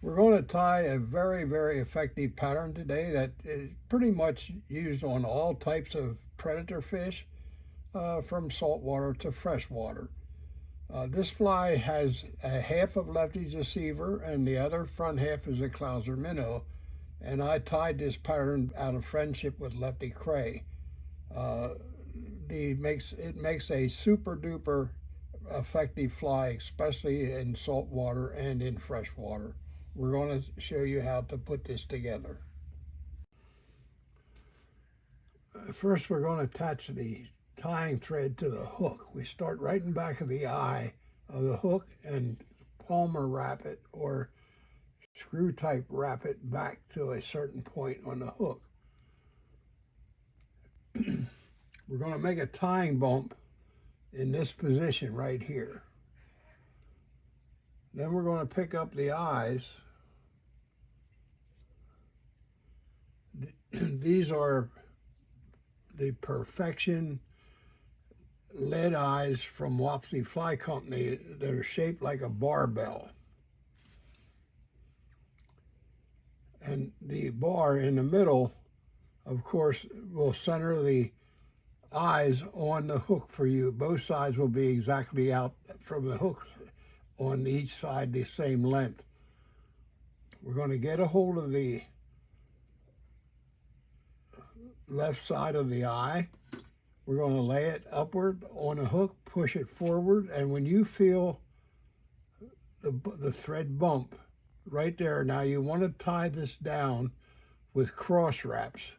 We're going to tie a very, very effective pattern today that is pretty much used on all types of predator fish, from saltwater to freshwater. This fly has a half of Lefty's deceiver and the other front half is a Clouser Minnow. And I tied this pattern out of friendship with Lefty Kreh. Uh, it makes a super duper effective fly, especially in salt water and in fresh water. We're going to show you how to put this together. First, we're going to attach the tying thread to the hook. We start right in back of the eye of the hook and palmer wrap it or screw type wrap it back to a certain point on the hook. We're going to make a tying bump in this position right here. Then we're going to pick up the eyes. These are the Perfection lead eyes from Wapsie Fly Company that are shaped like a barbell. And the bar in the middle, of course, will center the eyes on the hook for you. Both sides will be exactly out from the hook on each side the same length. We're going to get a hold of the left side of the eye. We're going to lay it upward on the hook, push it forward, and when you feel the thread bump right there, now you want to tie this down with cross wraps,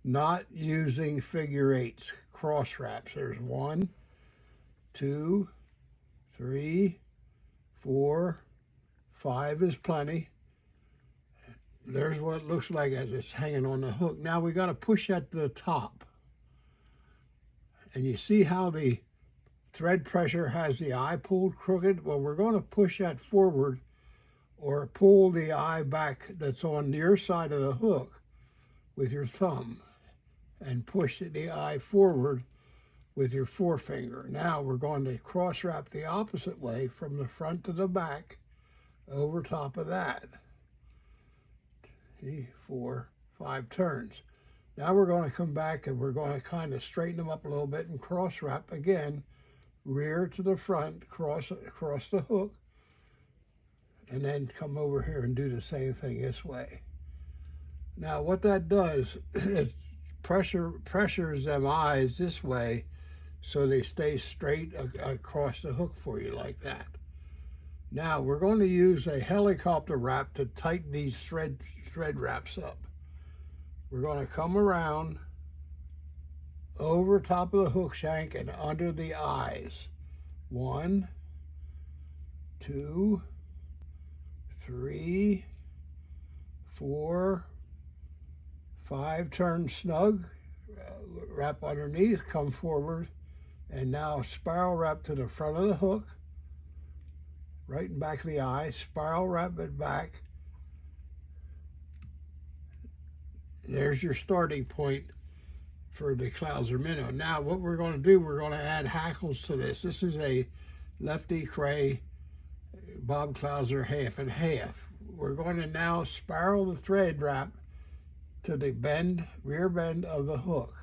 not using figure eights. Cross wraps. There's 1, 2, 3, 4, 5 is plenty. There's what it looks like as it's hanging on the hook. Now we got to push at the top. And you see how the thread pressure has the eye pulled crooked? Well, we're going to push that forward or pull the eye back that's on your side of the hook with your thumb and push the eye forward with your forefinger. Now we're going to cross wrap the opposite way from the front to the back over top of that. 3, 4, 5 turns. Now we're going to come back and we're going to kind of straighten them up a little bit and cross wrap again, rear to the front, across the hook, and then come over here and do the same thing this way. Now what that does is pressures them eyes this way so they stay straight across the hook for you like that. Now we're going to use a helicopter wrap to tighten these thread wraps up. We're going to come around over top of the hook shank and under the eyes. 1, 2, 3, 4, 5, turn snug, wrap underneath, come forward, and now spiral wrap to the front of the hook, right in back of the eye, spiral wrap it back. There's your starting point for the Clouser Minnow. Now what we're going to do, we're going to add hackles to this. This is a Lefty Kreh Bob Clouser half and half. We're going to now spiral the thread wrap to the rear bend of the hook.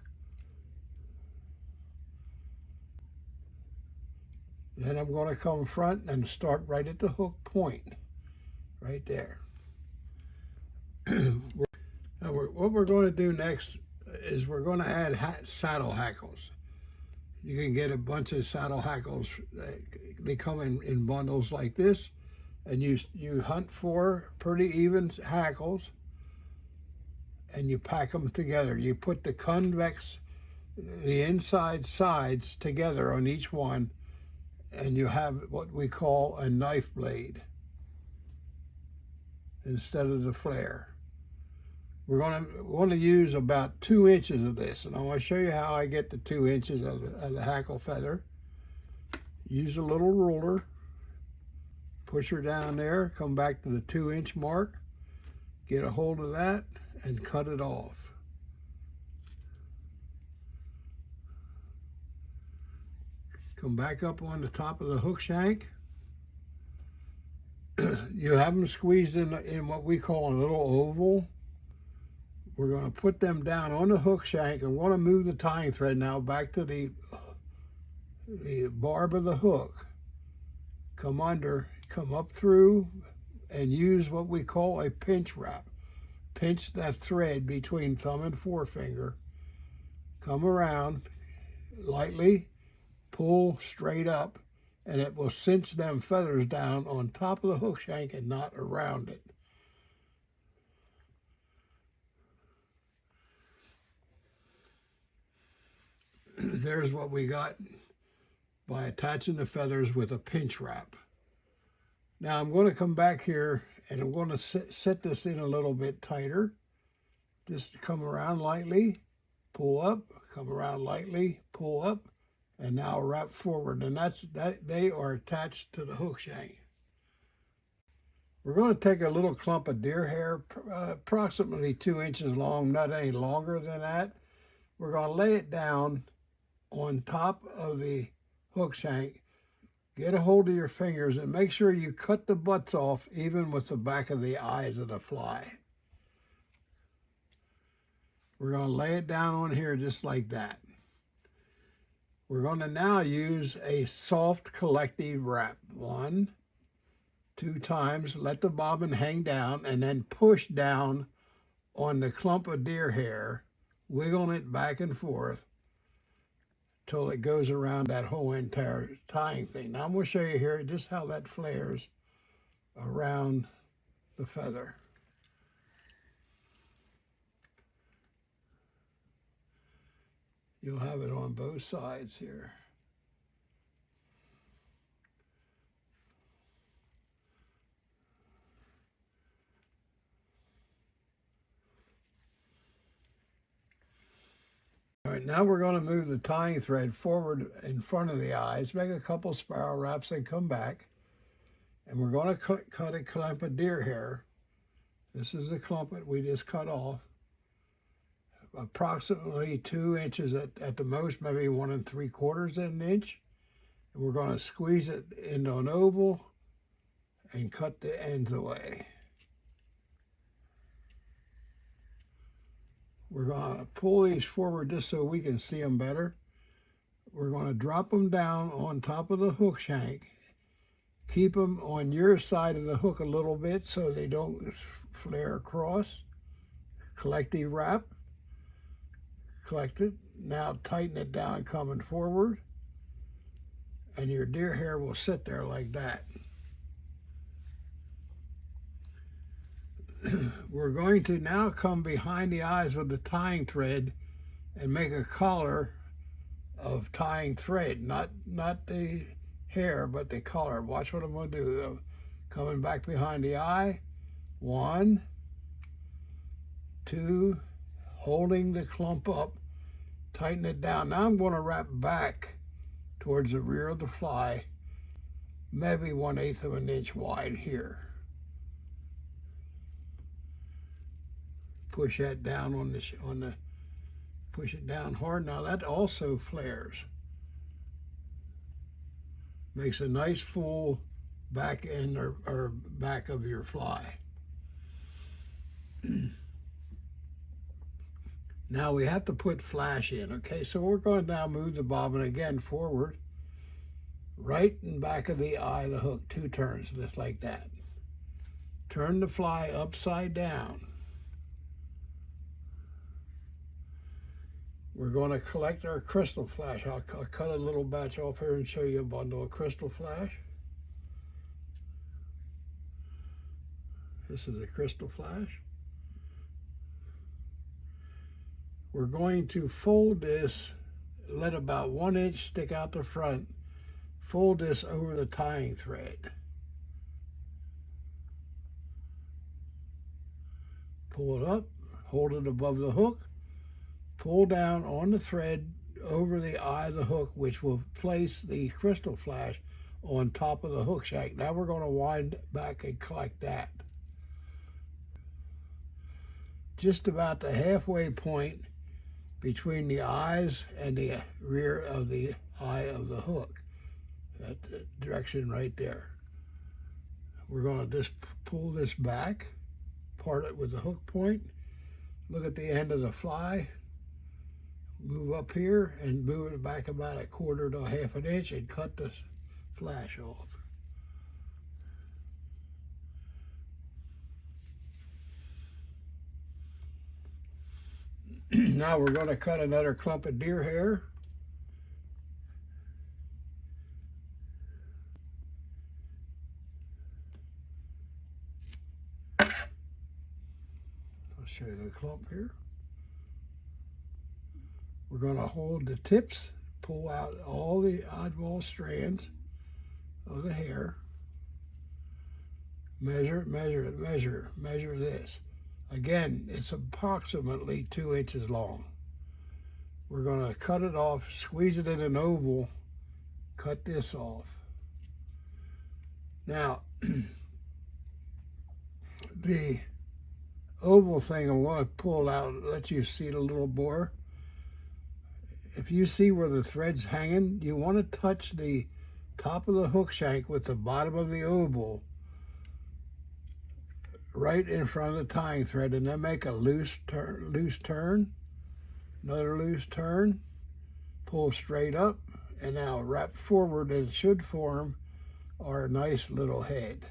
Then I'm going to come front and start right at the hook point, right there. Now what we're going to do next is we're going to add saddle hackles. You can get a bunch of saddle hackles. They come in bundles like this, and you hunt for pretty even hackles, and you pack them together. You put the the inside sides together on each one, and you have what we call a knife blade instead of the flare. We're going to use about 2 inches of this, and I want to show you how I get the 2 inches of the hackle feather. Use a little ruler, push her down there, come back to the 2-inch mark, get a hold of that, and cut it off. Come back up on the top of the hook shank, You have them squeezed in what we call a little oval. We're going to put them down on the hook shank and want to move the tying thread now back to the barb of the hook. Come under, come up through, and use what we call a pinch wrap. Pinch that thread between thumb and forefinger. Come around lightly, pull straight up, and it will cinch them feathers down on top of the hook shank and not around it. There's what we got by attaching the feathers with a pinch wrap. Now I'm going to come back here and I'm going to set this in a little bit tighter. Just come around lightly, pull up, come around lightly, pull up, and now wrap forward. And they are attached to the hook shank. We're going to take a little clump of deer hair, approximately 2 inches long, not any longer than that. We're going to lay it down on top of the hook shank. Get a hold of your fingers and make sure you cut the butts off even with the back of the eyes of the fly. We're going to lay it down on here just like that. We're going to now use a soft collective wrap. 1, 2 times, let the bobbin hang down and then push down on the clump of deer hair, wiggling it back and forth till it goes around that whole entire tying thing. Now I'm going to show you here just how that flares around the feather. You'll have it on both sides here. All right, now we're going to move the tying thread forward in front of the eyes, make a couple spiral wraps and come back. And we're going to cut a clump of deer hair. This is the clump that we just cut off. Approximately 2 inches at the most, maybe 1 3/4 inch. And we're going to squeeze it into an oval and cut the ends away. We're going to pull these forward just so we can see them better. We're going to drop them down on top of the hook shank. Keep them on your side of the hook a little bit so they don't flare across. Collective wrap. Collect it. Now tighten it down coming forward. And your deer hair will sit there like that. We're going to now come behind the eyes with the tying thread and make a collar of tying thread, not the hair, but the collar. Watch what I'm going to do. Coming back behind the eye. 1, 2, holding the clump up, tighten it down. Now I'm going to wrap back towards the rear of the fly, maybe 1/8 inch wide here. Push that down push it down hard. Now that also flares. Makes a nice full back end or back of your fly. Now we have to put flash in, okay? So we're going to now move the bobbin again forward, right in back of the eye of the hook, 2 turns, just like that. Turn the fly upside down. We're going to collect our crystal flash. I'll cut a little batch off here and show you a bundle of crystal flash. This is a crystal flash. We're going to fold this, let about 1 inch stick out the front, fold this over the tying thread. Pull it up, hold it above the hook, pull down on the thread over the eye of the hook, which will place the crystal flash on top of the hook shank. Now we're going to wind back and collect that. Just about the halfway point between the eyes and the rear of the eye of the hook. That direction right there. we're going to just pull this back, part it with the hook point, look at the end of the fly, move up here and move it back about 1/4 to 1/2 an inch and cut the flash off. Now we're going to cut another clump of deer hair. I'll show you the clump here. We're going to hold the tips, pull out all the oddball strands of the hair. Measure it, measure it, measure this. Again, it's approximately 2 inches long. We're going to cut it off, squeeze it in an oval, cut this off. Now, the oval thing I want to pull out, let you see the little bore. If you see where the thread's hanging, you want to touch the top of the hook shank with the bottom of the oval right in front of the tying thread, and then make a loose turn, another loose turn, pull straight up, and now wrap forward, and it should form our nice little head.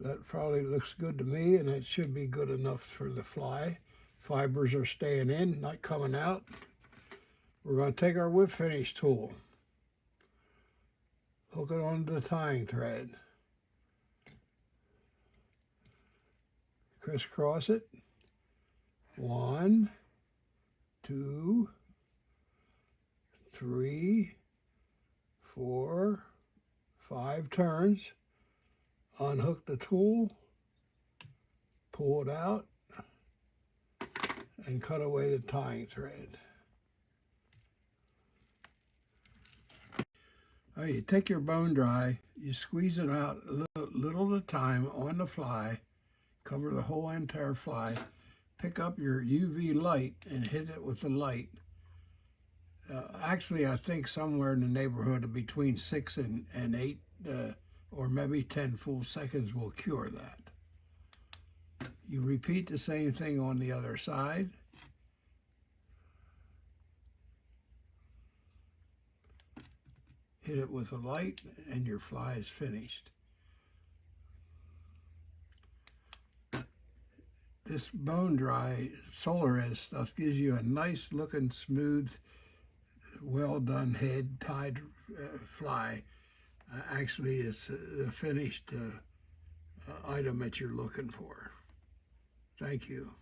That probably looks good to me, and it should be good enough for the fly. Fibers are staying in, not coming out. We're going to take our whip finish tool, hook it onto the tying thread, crisscross it, 1, 2, 3, 4, 5 turns. Unhook the tool, pull it out, and cut away the tying thread. All right, you take your bone dry, you squeeze it out a little at a time on the fly, cover the whole entire fly, pick up your UV light and hit it with the light. Actually, I think somewhere in the neighborhood of between 6 and 8 or maybe 10 full seconds will cure that. You repeat the same thing on the other side. Hit it with a light and your fly is finished. This bone dry Solaris stuff gives you a nice looking, smooth, well done head tied fly. Actually, it's the finished item that you're looking for. Thank you.